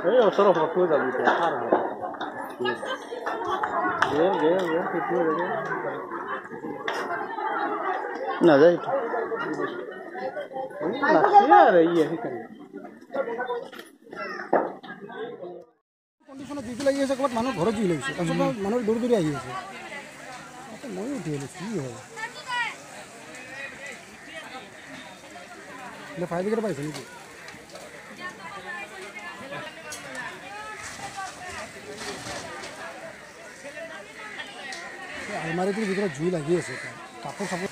Yo solo foto da video cara. Ye कितने लगे ना जाए तो ना रही है कंडीशन जुई लगी আছে কত মানুহ ঘৰত জুই লাগিছে তাৰপিছত মানুহ দূৰ দূৰ আহি আছে মই উঠি আহিলো কি হয় লে ফায়াৰ ব্ৰিগেড পাইছে নেকি আলমাৰিটোৰ ভিতৰত জুই লাগি আছে কাপোৰ